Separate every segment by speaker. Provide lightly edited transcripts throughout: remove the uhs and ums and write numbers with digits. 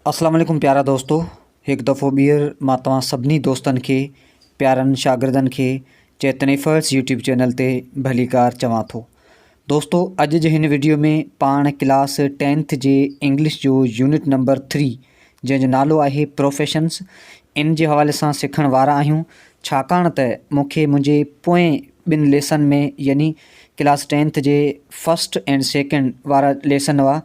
Speaker 1: अस्सलाम वालेकुम प्यारा दोस्तों, एक दफ़ो ॿीहर मां तव्हां सभिनी दोस्तनि खे प्यारनि शागिर्दनि खे चैतन एफर्ट्स यूट्यूब चैनल ते भलीकार चवां थो। दोस्तों, अॼु जे हिन वीडियो में पाण क्लास 10th जे इंग्लिश जो यूनिट नंबर 3 जंहिंजो नालो आहे प्रोफेशन्स, इन जे हवाले सां सिखण वारा आहियूं। छाकाणि त मूंखे मुंहिंजे पोएं ॿिनि लेसन में यानी class 10th J first and second वारा लेसन हुआ,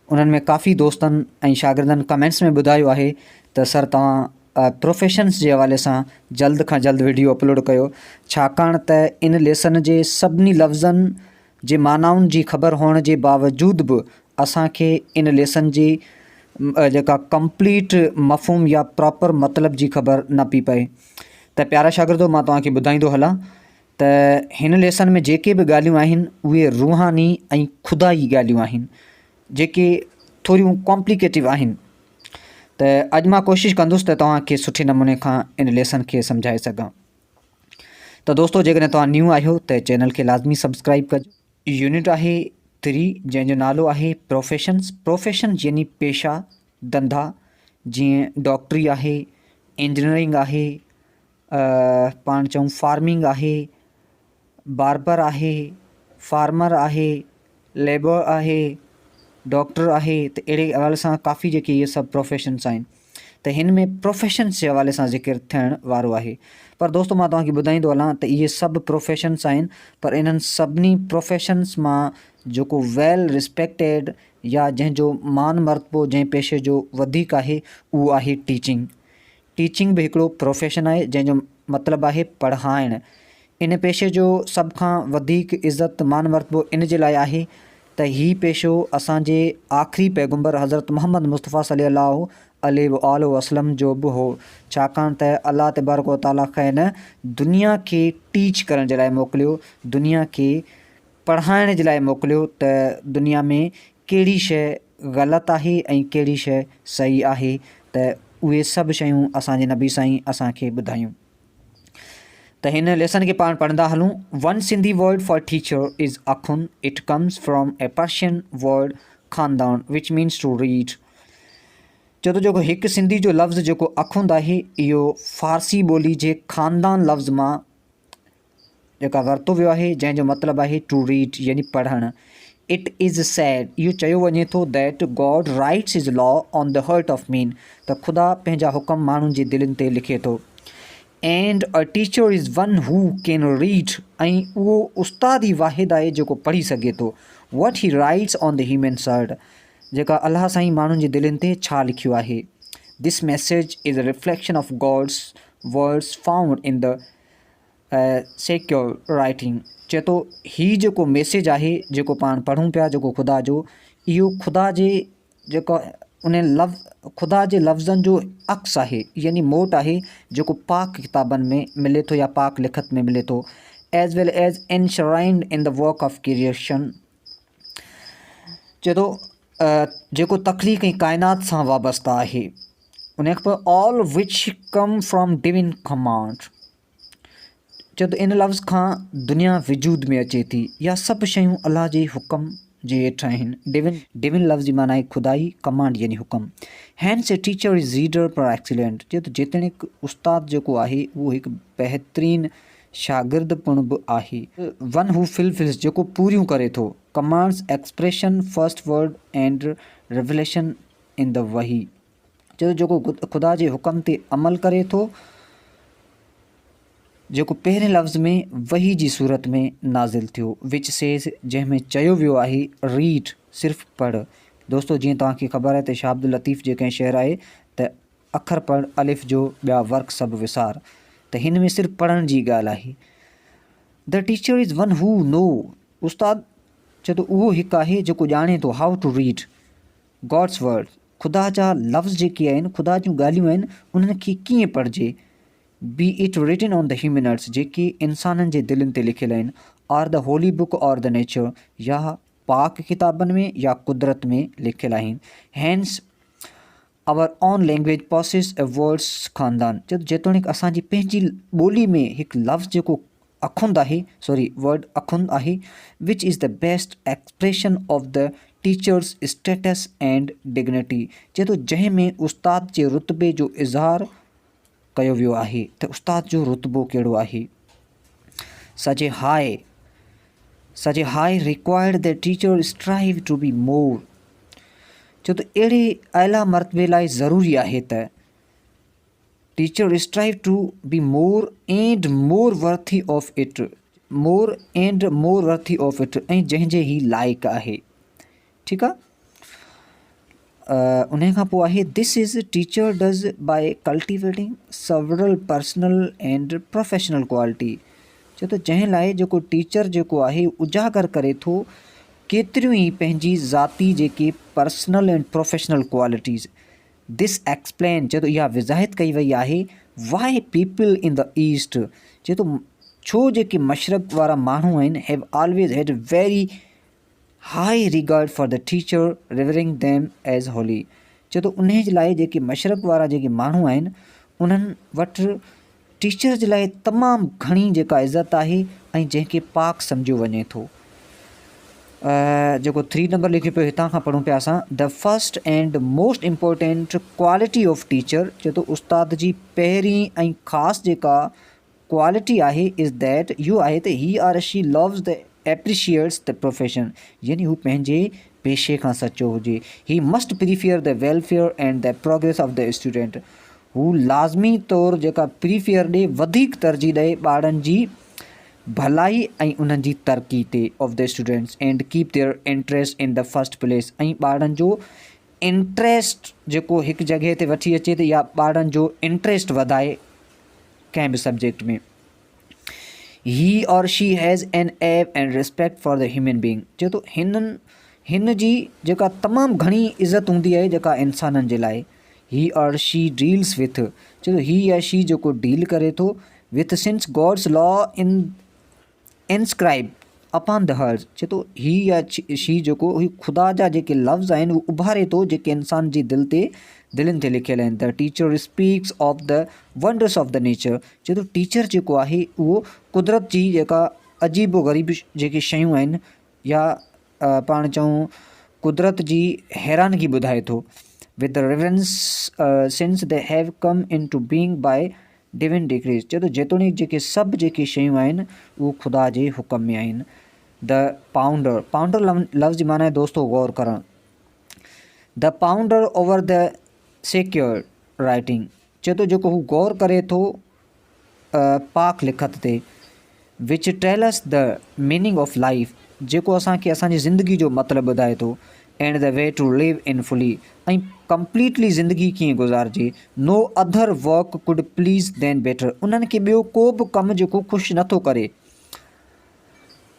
Speaker 1: उन्हनि में काफ़ी दोस्तनि ऐं शागिर्दनि कमेंट्स में ॿुधायो आहे त सर तव्हां प्रोफेशन्स जे हवाले सां जल्द खां जल्द वीडियो अपलोड कयो, छाकाणि त इन लेसन जे सभिनी लफ़्ज़नि जे मानाउनि जी ख़बर हुअण जे बावजूदि बि असांखे इन लेसन जी जेका कंप्लीट मफ़हूम या प्रॉपर मतिलब जी ख़बर न पई पए। त प्यारा शागिर्दो, मां तव्हांखे ॿुधाईंदो हलां त हिन लेसन में जेके बि ॻाल्हियूं आहिनि उहे रूहानी ऐं खुदाई ॻाल्हियूं आहिनि जेके थोरियूं कॉम्प्लिकेटिव आहिनि। त अॼु मां कोशिशि कंदुसि त तव्हांखे सुठे नमूने खां इन लेसन खे सम्झाए सघां। त दोस्तों, जेकॾहिं तव्हां न्यू आहियो त चैनल खे लाज़मी सब्सक्राइब कजो। यूनिट आहे 3 जंहिंजो नालो आहे प्रोफेशन्स। प्रोफेशन यानी पेशा, धंधा, जीअं डॉक्टरी आहे, इंजीनियरिंग आहे, पाण चऊं फार्मिंग आहे, बार्बर आहे, फार्मर आहे, लेबर आहे, डॉक्टर आहे। त अहिड़े हवाले सां काफ़ी जेके इहे सभु प्रोफेशन्स आहिनि, त हिन में प्रोफेशन्स जे हवाले सां ज़िक्र थियण वारो आहे। पर दोस्तों, मां तव्हांखे ॿुधाईंदो हलां त इहे सभु प्रोफेशन्स आहिनि, पर इन्हनि सभिनी प्रोफेशन्स मां जेको वेल रिस्पेक्टेड या जंहिंजो मान मर्तबो जंहिं पेशे जो वधीक आहे उहो आहे टीचिंग। टीचिंग बि हिकिड़ो प्रोफेशन आहे जंहिंजो मतिलबु आहे पढ़ाइणु। इन पेशे जो सभ खां वधीक इज़त मान मर्तबो इन जे लाइ आहे त हीउ पेशो असांजे आख़िरी पैगम्बर हज़रत मोहम्मद मुस्तफ़ा सल्लल्लाहु अलैहि वसल्लम जो बि हो, छाकाणि त अल्लाह तबारक व तआला खे दुनिया खे टीच करण जे लाइ मोकिलियो, दुनिया खे पढ़ाइण जे लाइ मोकिलियो त दुनिया में कहिड़ी शइ ग़लति आहे ऐं कहिड़ी शइ सही आहे, त उहे सभु शयूं असांजे नबी साईं असांखे ॿुधायूं। त हिन लेसन खे पाण पढ़ंदा हलूं। One Sindhi word for teacher is अखुन। It comes from a Persian word खानदान विच मीन्स टू रीड। चए थो जेको हिकु सिंधी जो लफ़्ज़ जेको अखुंद आहे इहो फ़ारसी ॿोली जे ख़ानदान लफ़्ज़ मां जेका वरितो वियो आहे, जंहिंजो मतिलबु आहे टू रीड यानी पढ़णु। इट इज़ सैड, इहो चयो वञे थो that God rights is law on the hurt of mean, त ख़ुदा पंहिंजा हुकम माण्हुनि जे दिलनि ते लिखे थो। And a teacher is one who can read, ऐं उहो उस्ताद ई वाहिद आहे जेको पढ़ी सघे थो। What he rights on the human heart, जेका अलाह साईं माण्हुनि जे दिलनि ते छा लिखियो आहे। This message is a reflection of God's words found in the secure writing. चए थो हीउ जेको मैसेज आहे जेको पाण पढ़ूं पिया जेको ख़ुदा जो, इहो ख़ुदा जे जेको उन ख़ुदा जे लफ़्ज़नि जो अक्स आहे यानी मोट आहे जेको पाक किताबनि में मिले थो या पाक लिखत में मिले थो, as well as enshrined in the work of creation. चए थो जेको तख़लीक़ ऐं काइनात सां वाबस्ता आहे, उन खां पोइ all which come from डिविन command. चए थो इन लफ़्ज़ खां दुनिया वजूद में अचे थी या सभु शयूं अलाह जे हुकम जे हेठि आहिनि। डिविन लफ़्ज़ जी माना आहे खुदाई, कमांड यानी हुकम। Hence a teacher is reader par excellent. चए थो जेतोणीकि उस्ताद जेको आहे उहो हिकु बहितरीनु शागिर्द पिणु बि आहे। वन हू फिल्स, जेको पूरियूं करे थो। Commands expression first word and revelation in the वही। चए थो जेको ख़ुदा जे हुकम ते अमल करे थो, जेको पहिरें लफ़्ज़ में वही जी सूरत में नाज़िल थियो। विच सेज़, जंहिंमें चयो वियो आहे रीड सिर्फ़ु पढ़। दोस्तों, जीअं तव्हांखे ख़बर आहे त शाह अब्दुल लतीफ़ जे कंहिं शेर आहे त अखर पढ़ अलिफ़ जो ॿिया वर्क सभु विसार, त हिन में सिर्फ़ु पढ़ण जी ॻाल्हि आहे। The teacher is one who नो, उस्ताद चए थो उहो हिकु आहे जेको ॼाणे थो हाउ टू रीड गॉड्स वर्ड। ख़ुदा जा लफ़्ज़ जेके आहिनि, ख़ुदा जूं ॻाल्हियूं आहिनि, उन्हनि खे कीअं पढ़िजे। Be it written on the human hearts, जेके इंसाननि जे दिलनि ते लिखियल आहिनि, or the holy book or the nature, या पाक किताबनि में या कुदरत में लिखियल आहिनि। Hence our own language possesses a words ख़ानदान। जेतोणीकि असांजी पंहिंजी ॿोली में हिकु लफ़्ज़ जेको अखुंद आहे, वर्ड अखुंद आहे, which is the best expression of the teachers status and dignity. चए थो जंहिं में उस्ताद जे रुतबे जो इज़हार कयो वियो आहे त उस्ताद जो रुतबो कहिड़ो आहे। सजे high required the teacher strive to be more. चए थो अहिड़े आला मरतबे लाइ ज़रूरी आहे त teacher strive to be more and more worthy of it, ऐं जंहिंजे ही लाइक़ु आहे। ठीकु आहे। उन खां पोइ आहे this is teacher does by cultivating several personal and professional quality. छो त जंहिं लाइ जेको टीचर जेको आहे उजागर करे थो केतिरियूं ई पंहिंजी ज़ाती जेके personal and professional qualities. This explain चए थो इहा विज़ाहित कई वई आहे why people in the east. चए थो छो जेके मशरक़ वारा माण्हू आहिनि have always had very high regard for the teacher revering them as holy. चए थो उन जे लाइ जेके मशरक़ वारा जेके माण्हू आहिनि उन्हनि वटि टीचर जे लाइ तमामु घणी जेका इज़त आहे ऐं जंहिंखे पाक सम्झियो वञे थो। जेको 3 नंबर लिखियो पियो हितां खां पढ़ूं पिया असां the first and most important quality of teacher. चए थो उस्ताद जी पहिरीं ऐं ख़ासि जेका क्वालिटी आहे इज़ दैट इहो आहे त he or she loves the appreciates the profession, यानी हू पंहिंजे पेशे खां सचो हुजे। He must prefer the welfare and the progress of the student. हू लाज़मी तौरु जेका प्रीफियर ॾे वधीक तरजीह ॾे ॿारनि जी भलाई ऐं उन्हनि जी तरक़ी ते of the students and keep their interest in the first place. ऐं ॿारनि जो इंट्रस्ट जेको हिकु जॻह ते वठी अचे त या ॿारनि जो इंट्रस्ट वधाए कंहिं बि सब्जेक्ट में। ही और शी हैज़ एन एव and respect for the human being. चए थो हिन जी जेका तमामु घणी इज़त हूंदी आहे जेका इंसाननि जे लाइ। ही और शी डील्स विथ, चए थो ही या शी जेको डील करे थो with since God's law in inscribe upon the hers. चए थो ही या शी जेको ख़ुदा जा जेके लफ़्ज़ आहिनि उहे उभारे थो जेके इंसान जी दिलनि ते लिखियल आहिनि। The teacher speaks of the wonders of the nature. चए थो टीचर जेको आहे उहो कुदरत जी जेका अजीबो ग़रीब जेके शयूं आहिनि या पाण चऊं कुदरत जी हैरानगी ॿुधाए थो। With the reverence since they have come इन टू बीइंग बाय डिविन डिक्रीज। चए थो जेतोणीकि जेके सभु जेके शयूं आहिनि उहे ख़ुदा जे हुकम में आहिनि। द पाउंडर लफ़्ज़ जी माना आहे दोस्तो गौर करणु। The pounder over the secure writing. चए थो जेको हू गौर करे थो पाक लिखत ते which tell us the meaning of life, जेको असांखे असांजी ज़िंदगी जो मतिलबु ॿुधाए थो। And the way to live in fully, ऐं कंप्लीटली ज़िंदगी कीअं गुज़ारिजे। No other work could please then better, उन्हनि खे ॿियो को बि कमु जेको ख़ुशि नथो करे।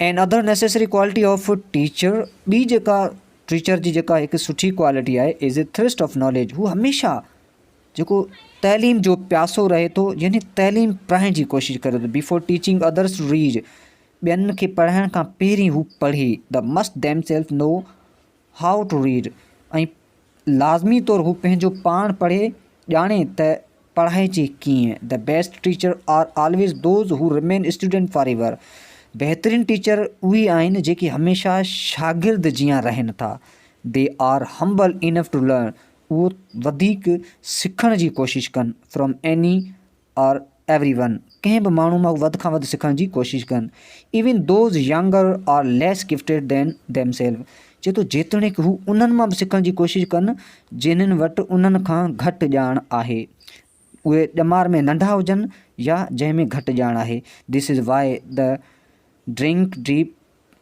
Speaker 1: And other necessary quality of teacher, ॿी जेका टीचर जी जेका हिकु सुठी क्वालिटी आहे इज़ ए थ्रिस्ट ऑफ नॉलेज। हू हमेशह जेको तइलीम जो प्यासो रहे थो, यानी तइलीम पढ़ाइण जी कोशिशि करे थो। Before teaching others to read, ॿियनि खे पढ़ाइण खां पहिरीं हू पढ़े। They must them self know how to read, ऐं लाज़मी तौरु हू पंहिंजो पाण पढ़े ॼाणे त पढ़ाइजे कीअं। The best teacher are always those who remain student forever. बहितरीनु टीचर उहे आहिनि जेके हमेशह शागिर्द जीअं रहनि था। They are humble enough to learn, उहो वधीक सिखण जी कोशिशि कनि from any or every one, कंहिं बि माण्हू मां वधि खां वधि सिखण जी कोशिशि कनि। Even those younger are less gifted than them self. चए थो जेतोणीकि हू उन्हनि मां बि सिखण जी कोशिशि कनि जिन्हनि वटि उन्हनि खां घटि ॼाण आहे, उहे ॼमार में नंढा हुजनि या जंहिंमें घटि ॼाण आहे। This is why the drink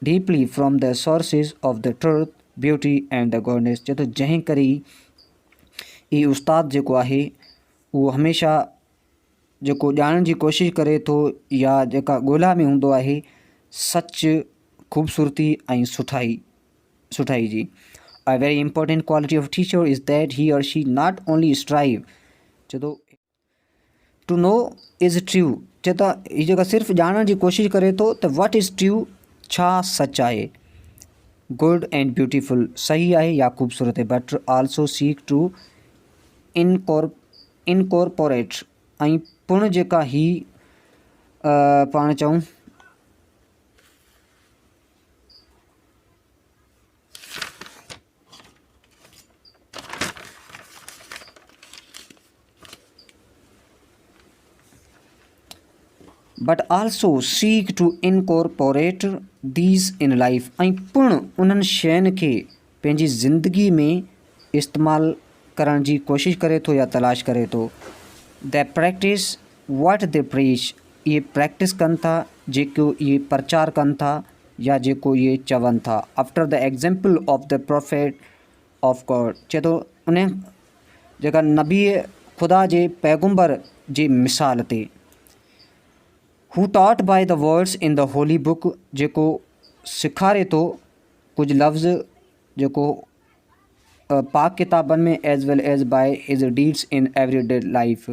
Speaker 1: deeply from the sources of the truth beauty and the goodness. चए थो जंहिं करे ई उस्ताद जेको आहे उहो हमेशह जेको ॼाणण जी कोशिशि करे थो या जेका ॻोल्हा में हूंदो आहे सच, ख़ूबसूरती ऐं सुठाई जी। A very important quality of teacher is that he or she not only strive, चए थो टू नो इज़ ट्रू। चए थो हीअ जेका सिर्फ़ु ॼाणण जी कोशिशि करे थो त वट इज़ ट्रू, छा सच आहे। गुड एंड ब्यूटीफुल, सही आहे या ख़ूबसूरत आहे। But also seek to incorporate, ऐं पुण जेका ही पाण चऊं but also seek to incorporate these in life ऐं पिणु उन्हनि शयुनि खे पंहिंजी ज़िंदगी में इस्तेमालु करण जी कोशिशि करे थो या तलाश करे थो। The practice what they preach, इहे प्रैक्टिस कनि था जेको इहे प्रचार कनि था या जेको इहे चवनि था। After the example of the prophet of God, चए थो उन जेका नबी ख़ुदा जे पैगुंबर जी मिसाल ते। Who taught by the words in the holy book, जेको सेखारे थो कुझु लफ़्ज़ जेको पाक किताबनि में as well as by his deeds in every day life.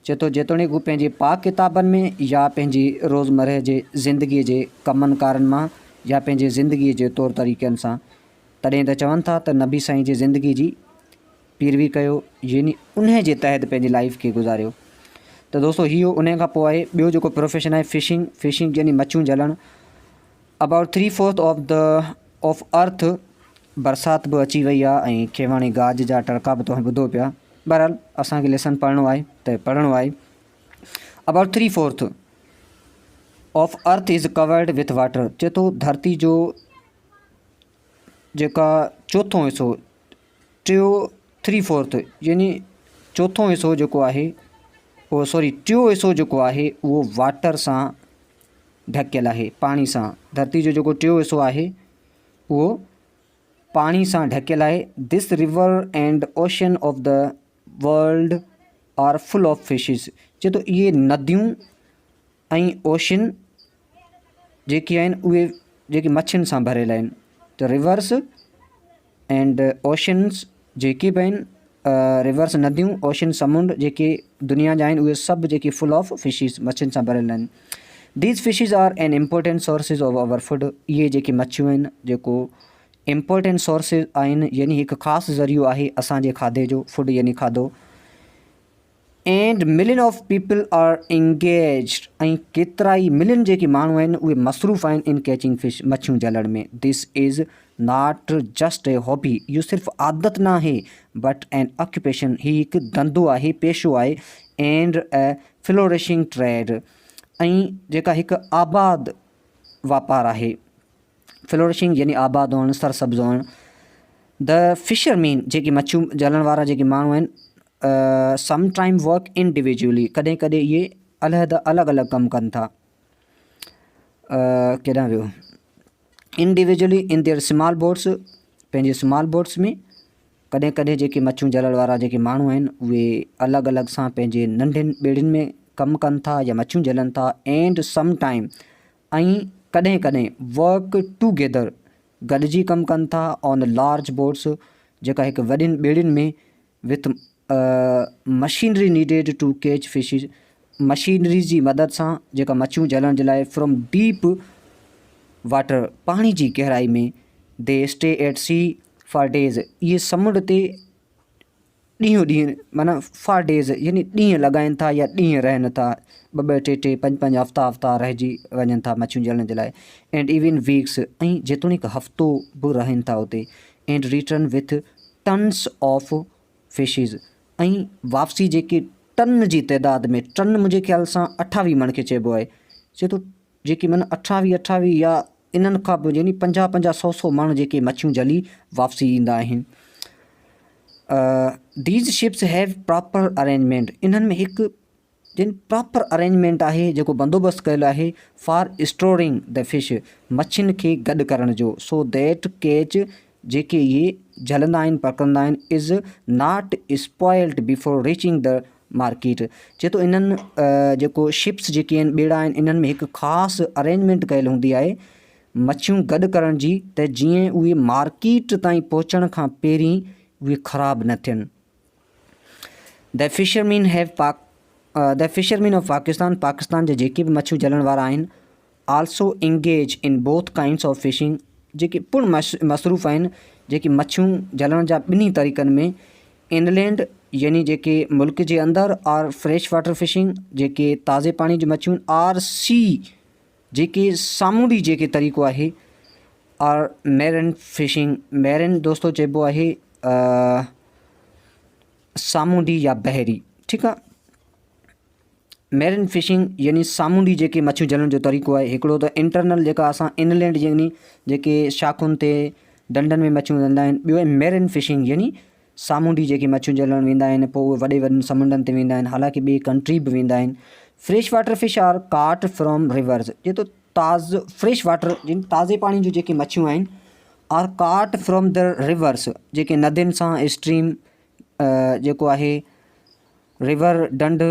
Speaker 1: चए थो जेतोणीकि हू पंहिंजे पाक किताबनि में या पंहिंजी रोज़मर्रा जे ज़िंदगीअ जे कमनि कारनि मां या पंहिंजे ज़िंदगीअ जे तौर तरीक़नि सां, तॾहिं त चवनि था त नबी साईं जी ज़िंदगी जी पैरवी कयो, यानी उन जे तहत पंहिंजी लाइफ खे गुज़ारियो। त दोस्तों इहो उन खां पोइ आहे ॿियो जेको प्रोफेशन आहे फिशिंग यानी मच्छियूं झलणु। अबाउट 3/4 ऑफ अर्थ, बरसाति बि अची वई आहे ऐं खेवाणी गाज जा टड़का बि तव्हां ॿुधो पिया। बहरहाल असांखे लेसन पढ़णो आहे त पढ़णो आहे। About 3/4 of earth is covered with water, चए थो धरती जो जेका चोथों हिसो 3/4 यानी चोथों हिसो जेको आहे टियों हिसो जेको आहे उहो वाटर सां ढकियल आहे, पाणी सां। धरती जो जेको टियों हिसो आहे उहो पाणी सां ढकियल आहे। This river and ocean of the world are full of fishes, चए थो इहे नदियूं ऐं ओशन जेके आहिनि उहे जेके मच्छियुनि सां भरियल आहिनि। त रिवर्स एंड ओशन्स जेके बि आहिनि, रिवर्स नदियूं, ओशन समुंड जेके दुनिया जा आहिनि, उहे सभु जेके फुल ऑफ फिशिस मच्छियुनि सां भरियल आहिनि। These fishes are an important sources of our food, इहे जेके मच्छियूं आहिनि जेको इम्पोर्टेंट सोर्सिस आहिनि, यानी हिकु ख़ासि ज़रियो आहे असांजे खाधे जो, फूड यानी खाधो। And million of people are engaged, ऐं केतिरा ई मिलियन जेके माण्हू आहिनि उहे मसरूफ़ आहिनि इन कैचिंग फिश, मच्छियूं झलण में। This is not just a hobby, इहो सिर्फ़ु आदत न आहे बट एन ऑक्यूपेशन, हीउ हिकु धंधो आहे, पेशो आहे। एंड ए फ्लोरिशिंग ट्रेड, ऐं जेका हिकु आबाद वापारु आहे। फ्लोरिशिंग यानी आबाद हुअणु, सरसब्ज़ हुअणु। द फिशरमैन जेके मच्छियूं झलण वारा जेके माण्हू आहिनि, सम टाइम वर्क इंडिविजुअली, कॾहिं कॾहिं इहे अलॻि अलॻि कमु कनि था। केॾांहुं वियो, individually in their small boats, पंहिंजे स्मॉल बोट्स में। कॾहिं कॾहिं जेके मच्छियूं झलण वारा जेके माण्हू आहिनि उहे अलॻि अलॻि सां पंहिंजे नंढनि ॿेड़ियुनि में कमु कनि था या मच्छियूं झलनि था। एंड सम टाइम, ऐं कॾहिं कॾहिं वर्क टुगेदर, गॾिजी कमु कनि था ऑन लार्ज बोट्स, जेका हिकु वॾियुनि ॿेड़ियुनि में with machinery needed to catch fishes, machinery जी मदद सां जेका मच्छियूं झलण जे लाइ फ्रॉम डीप वाटर, पाणी जी गहराई में। They stay at sea for days, इहे समुंड ते ॾींहों माना फॉर डेज़ यानी ॾींहं लॻाइनि था या ॾींहं रहनि था, ॿ टे टे 5 हफ़्ता रहिजी वञनि था मच्छियूं झलण जे लाइ। एंड इवन वीक्स, ऐं जेतोणीकि हफ़्तो बि रहनि था उते। And return with tons of fishes, ऐं वापसी जेके टन जी तइदाद में, टन मुंहिंजे ख़्याल सां 28 मण खे चइबो आहे। चए थो जेके माना 28 या इन्हनि खां बि यानी 50-100 मण जेके मच्छियूं झली वापसी ईंदा आहिनि। These ships have proper arrangement, इन्हनि में हिकु जिन प्रॉपर अरेंजमेंट आहे जेको बंदोबस्तु कयल आहे फॉर स्टोरिंग द फिश, मच्छियुनि खे गॾु करण जो। सो दैट कैच जेके इहे झलंदा आहिनि पकड़ंदा आहिनि is not spoiled before reaching the market. चए थो इन्हनि जेको शिप्स जेके आहिनि, ॿेड़ा आहिनि, इन्हनि में हिकु ख़ासि अरेंजमेंट कयल हूंदी आहे मच्छियूं गॾु करण जी, त जीअं उहे मार्केट ताईं पहुचण खां पहिरीं उहे ख़राबु न थियनि। द फिशरमैन ऑफ पाकिस्तान जे जेके बि मच्छियूं झलण वारा आहिनि also engage in both kinds of fishing, जेके पिणु मसरूफ़ आहिनि जेके मच्छियूं झलण जा ॿिन्ही तरीक़नि में। इनलैंड यानी जेके मुल्क जे अंदरि, और फ्रेश वाटर फिशिंग जेके ताज़े पाणी जी मच्छियूं, आर सी जेके सामूंडी जेके तरीक़ो आहे, और मैरन फिशिंग, मैरन दोस्तों चइबो आहे सामूंडी या बहरी, ठीकु आहे। मैरिन फिशिंग यानी सामूंडी जेके मच्छियूं झलण जो तरीक़ो आहे। हिकिड़ो त इंटरनल जेका असां इनलैंड यानी जेके शाखुनि ते डंडनि में मच्छियूं धंदा आहिनि। ॿियो आहे मैरिन फिशिंग यानी सामूंडी जेके मच्छियूं झलण वेंदा आहिनि, पोइ उहे वॾे वॾनि समुंडनि ते वेंदा आहिनि, हालांकि ॿिए कंट्री बि वेंदा आहिनि। Fresh water fish are caught from rivers, जे तो फ्रेश वाटर जिन ताज़े पाणी जूं जेके मच्छियूं आहिनि are caught from the rivers, जेके नदियुनि सां स्ट्रीम जेको आहे रिवर डंड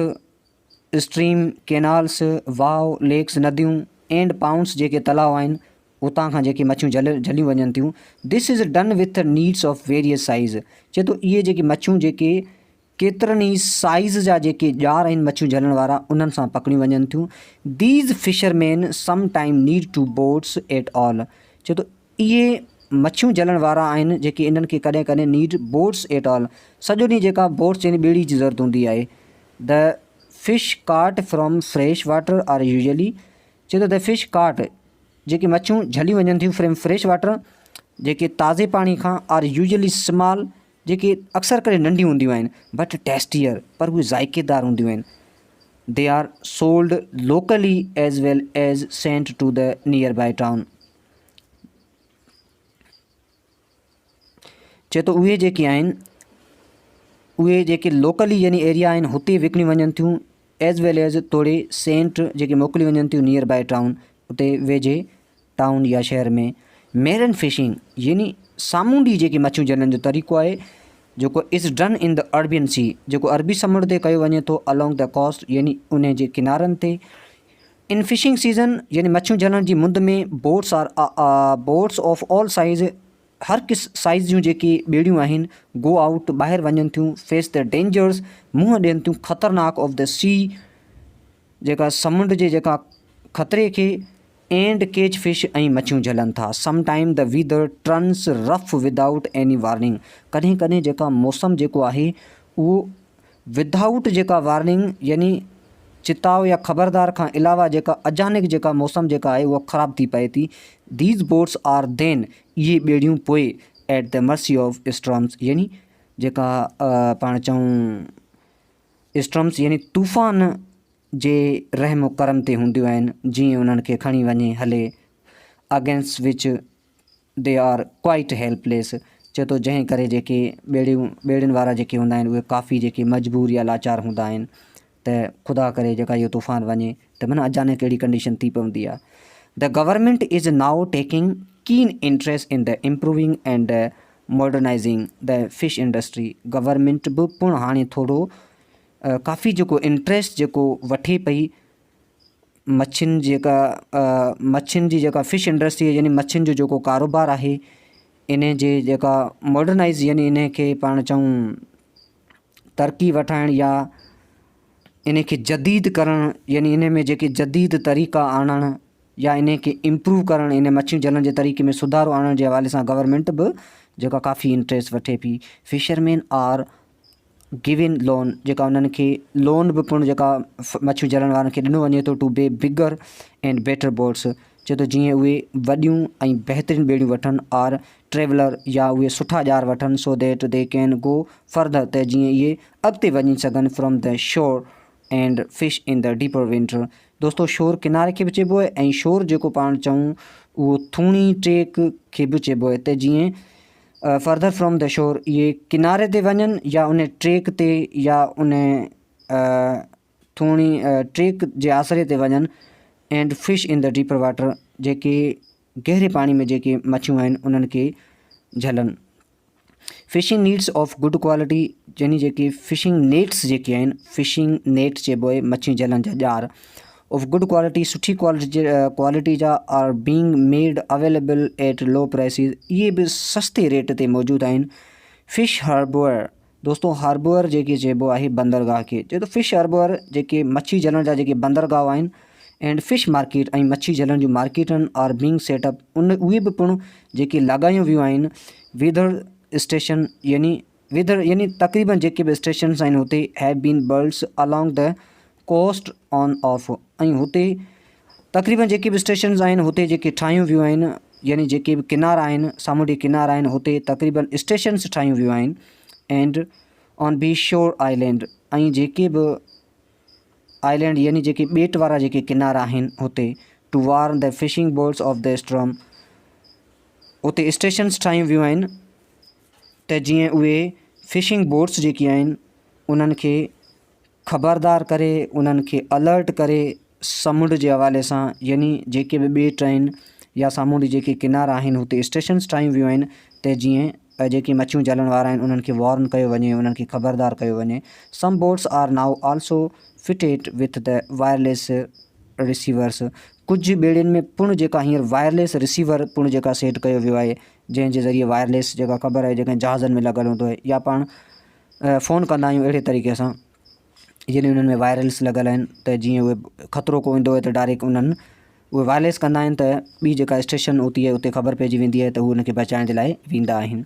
Speaker 1: स्ट्रीम कैनाल्स वाव लेक्स नदियूं एंड पाउंड्स जेके तलाउ आहिनि उतां खां जेके मच्छियूं झलियूं वञनि थियूं। This is done with needs of various size, चए थो इहे जेके मच्छियूं जेके केतिरनि ई साइज़ जा जेके ॼार आहिनि मच्छियूं झलण वारा उन्हनि सां पकड़ियूं वञनि थियूं। These fisherman some time need to boats at all, चए थो इहे मच्छियूं झलण वारा आहिनि जेके इन्हनि खे कॾहिं कॾहिं नीड बोट्स एट ऑल, सॼो ॾींहुं जेका बोट्स यानी ॿेड़ी जी ज़रूरत हूंदी आहे। The fish caught from fresh water are usually, चए थो द फिश काट जेके मच्छियूं झली वञनि थियूं फ्रॉम फ्रेश वाटर जेके ताज़े पाणी खां आर यूजली स्मॉल, जेके अक्सर करे नंढियूं हूंदियूं आहिनि बट टेस्टियर, पर उहे ज़ाइक़ेदार हूंदियूं आहिनि। They are sold locally as well as sent to the nearby town, चए थो उहे जेके आहिनि उहे जेके लोकली यानी एरिया आहिनि हुते विकिणी वञनि थियूं, एज़ वेल एज़ तोड़े सेंट जेके मोकिली वञनि थियूं नियर बाय टाउन, उते वेझे टाउन या शहर में। मैरिन फिशिंग यानी सामूंडी जेके मच्छियूं झलण जो तरीक़ो आहे जेको is done in the Arabian sea, जेको अरबी समुंड ते कयो वञे थो अलोंग द कोस्ट यानी उन जे किनारनि ते। इन फिशिंग सीज़न यानी मच्छियूं झलण जी मुंद में boats are boats of all size, हर किस साइज़ जूं जेके ॿेड़ियूं आहिनि गो आउट ॿाहिरि वञनि थियूं, फेस द डेंजर्स मुंहुं ॾियनि थियूं ख़तरनाक ऑफ द सी जेका समुंड जे जेका ख़तरे खे, एंड केच फिश ऐं मच्छियूं झलनि था। Some time the wither turns rough without any warning, कॾहिं कॾहिं जेका मौसम जेको आहे उहो विदाउट जेका वार्निंग यानी चिताव या ख़बरदार खां अलावा जेका अचानक जेका मौसम जेका आहे उहा ख़राब थी पए थी। दीज बोट्स आर देन, इहे ॿेड़ियूं पोइ at the mercy of storms यानी जेका पाण चऊं स्ट्रॉम्स यानी तूफ़ान जे रहम करम ते हूंदियूं आहिनि, जीअं उन्हनि खे खणी वञे हले। Against which they are quite helpless, चए थो जंहिं करे जेके ॿेड़ियुनि वारा जेके हूंदा आहिनि उहे काफ़ी जेके मजबूर या लाचार हूंदा आहिनि, त ख़ुदा करे जेका इहो तूफ़ान वञे त माना अचानक अहिड़ी कंडीशन थी पवंदी आहे। The government is now taking keen interest in the improving and modernizing the fish industry, government बि पिणु हाणे थोरो काफ़ी जेको इंट्रस्ट जेको वठे पई मच्छियुनि जी जेका फिश इंडस्ट्री यानी मच्छियुनि जो जेको कारोबार आहे इन जे जेका मॉडर्नाइज़ यानी इन खे पाण चऊं तरक़ी वठाइण या इन खे जदीद करणु यानी इन में जेके जदीद तरीक़ा आणणु या इन खे इम्प्रूव करणु, इन मच्छियूं झलण जे तरीक़े में सुधारो आणण जे हवाले सां गवर्नमेंट बि जेका काफ़ी इंट्रस्ट वठे पई। फिशरमैन आर गिविन लोन, जेका उन्हनि खे लोन बि पिणु जेका मच्छियूं झलण वारनि खे ॾिनो वञे थो टू बे बिगर एंड बेटर बोट्स, चए थो जीअं उहे वॾियूं ऐं बहितरीनु ॿेड़ियूं वठनि आर ट्रेवलर या उहे सुठा ॼार वठनि so that they can go further, त जीअं इहे अॻिते वञी सघनि from the shore and fish in the deeper winter. दोस्तो शोर किनारे खे बि चइबो आहे ऐं शोर जेको पाण चऊं उहो थूणी ट्रेक खे बि चइबो आहे, त जीअं फर्दर फ्रॉम द शोर इहे किनारे ते वञनि या उन ट्रेक ते या उन थूणी ट्रेक जे आसिरे ते वञनि। And fish in the deeper water, जेके गहरे पाणी में जेके मच्छियूं आहिनि उन्हनि खे झलनि। Fishing needs of good quality, यानी जेके फिशिंग नेट्स जेके आहिनि, फिशिंग नेट चइबो आहे मच्छियूं झलण जा ॼार ऑफ गुड क्वालिटी, सुठी क्वालिटी जा are being made available at low prices, इहे बि सस्ते रेट ते मौजूदु आहिनि। फिश हार्बर, दोस्तों हार्बर जेके चइबो आहे बंदरगाह खे, चए थो फिश हार्बर जेके मच्छी झलण जा जेके बंदरगाह आहिनि एंड फिश मार्केट ऐं मच्छी झलण जूं मार्केटनि आर बींग सेटअप, उहे बि पिणु जेके लॻायूं वियूं आहिनि वेदर स्टेशन यानी तक़रीबन जेके बि स्टेशन्स आहिनि हुते have been birds along the coast on off, ऐं हुते तक़रीबन जेके बि स्टेशन्स आहिनि हुते जेके ठाहियूं वियूं आहिनि यानी जेके बि किनारा आहिनि सामुंडी किनारा आहिनि हुते तक़रीबन स्टेशन्स ठाहियूं वियूं आहिनि। एंड ऑन बी शोर आइलैंड, ऐं जेके बि आइलैंड यानी जेके ॿेट वारा जेके किनारा आहिनि हुते to warn the fishing boats of the storm. उते स्टेशन्स ठाहियूं वियूं आहिनि त जीअं उहे फिशिंग बोट्स जेकी आहिनि उन्हनि खे ख़बरदार करे, उन्हनि खे अलर्ट करे समुंड जे हवाले सां, यानी जेके बि ॿेट आहिनि या सामुंडी जेके किनारा आहिनि हुते स्टेशन्स ठाहियूं वियूं आहिनि त जीअं जेके मच्छियूं झलण वारा आहिनि उन्हनि खे वॉर्न कयो वञे, उन्हनि खे ख़बरदार कयो वञे। Some boats are now also fitted with the wireless receivers. कुझु ॿेड़ियुनि में पिणु जेका हींअर वायरलेस रिसीवर पिणु जेका सेट कयो वियो आहे, जंहिंजे ज़रिए वायरलेस जेका ख़बर आहे जेका जहाज़नि में लॻल हूंदो आहे या पाण फ़ोन कंदा आहियूं अहिड़े तरीक़े सां, यानी उन्हनि में वायरलेस लॻल आहिनि त जीअं उहे ख़तरो को ईंदो आहे त डायरेक्ट उन्हनि उहे वायरलेस कंदा आहिनि त ॿी जेका स्टेशन हूंदी आहे उते ख़बर पइजी वेंदी आहे त हू उनखे बचाइण जे लाइ वेंदा आहिनि।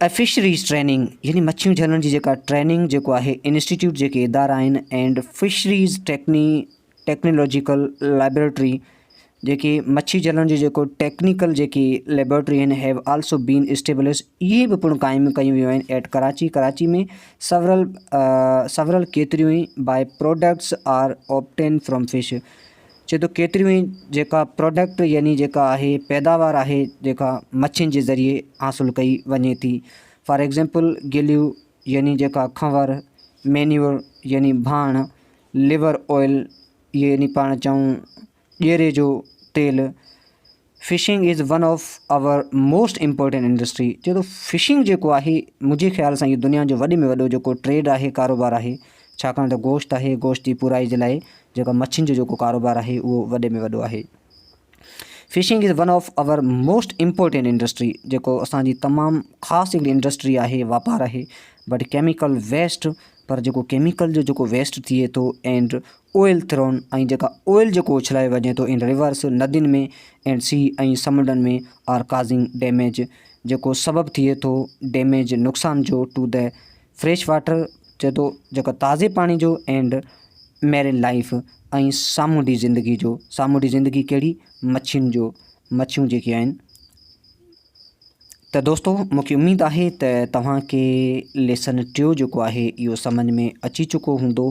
Speaker 1: ऐं फिशरीज़ ट्रेनिंग यानी मच्छियूं झलण जी जेका ट्रेनिंग जेको आहे इंस्टीट्यूट जेके इदारा आहिनि एंड फिशरीज़ टेक्नोलॉजिकल लैबोरेटरी जेके मच्छी झलण जी जेको टेक्निकल जेकी लेबोरेटरी आहिनि हैव आल्सो बीन इस्टेब्लिश। इहे बि पिणु क़ाइमु कयूं वियूं आहिनि एट कराची में। सवरल केतिरियूं ई by products are obtain from fish. चए थो केतिरियूं ई जेका प्रोडक्ट यानी जेका आहे पैदावार आहे जेका मच्छियुनि जे ज़रिए हासिलु कई वञे थी। फॉर एग्ज़ाम्पल गिलियूं यानी जेका खंवर, मैन्यूर यानी भाण, लिवर ऑयल यानी पाण चऊं ॼेरे जो तेल। Fishing is one of our most important industry. चए थो फिशिंग जेको आहे मुंहिंजे ख़्याल सां इहो दुनिया जो वॾे में वॾो जेको ट्रेड आहे, कारोबार आहे, छाकाणि त गोश्त आहे, गोश्त जी पुराई जे लाइ जेका मच्छियुनि जो जेको कारोबार आहे उहो वॾे में वॾो आहे। Fishing is one of our most important industry, जेको असांजी तमामु ख़ासि हिकिड़ी इंडस्ट्री आहे, वापारु आहे। बट केमिकल वेस्ट, पर जेको केमिकल जो जेको वेस्ट थिए थो एंड ऑयल थ्रोन, ऐं जेका ऑयल जेको उछलाए वञे थो इन रिवर्स नदियुनि में एंड सी ऐं समुंडनि में आर काज़िंग डैमेज, जेको सबबु थिए थो डैमेज नुक़सान जो टू द फ्रेश वाटर। चए थो जेका ताज़े पाणी जो एंड मैरिन लाइफ ऐं सामूंडी ज़िंदगी जो। सामूंडी ज़िंदगी कहिड़ी? मच्छियूं जेके आहिनि। त दोस्तो मूंखे उमेदु आहे त तव्हांखे लेसन 2 जेको आहे इहो सम्झ में अची चुको हूंदो।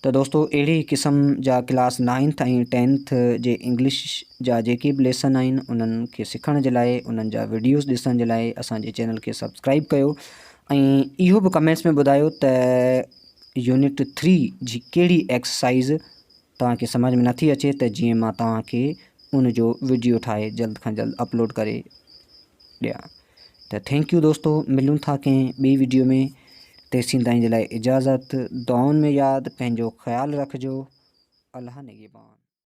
Speaker 1: त दोस्तो अहिड़े क़िस्म जा क्लास 9th ऐं 10th जे इंग्लिश जा जेके बि लेसन आहिनि उन्हनि खे सिखण जे लाइ, उन्हनि जा वीडियोज़ ॾिसण जे लाइ असांजे चैनल खे सब्सक्राइब कयो ऐं इहो बि कमेंट्स में ॿुधायो त यूनिट 3 जी कहिड़ी एक्सरसाइज़ तव्हांखे सम्झ में नथी अचे त जीअं मां तव्हांखे उनजो वीडियो ठाहे जल्द खां जल्द अपलोड करे ॾियां। त थैंक यू दोस्तो, मिलूं था कंहिं ॿी वीडियो में। तेसीं ताईं जे लाइ इजाज़त, दुआउनि में यादि, पंहिंजो ख़्यालु रखिजो। अल्लाह निगहबान।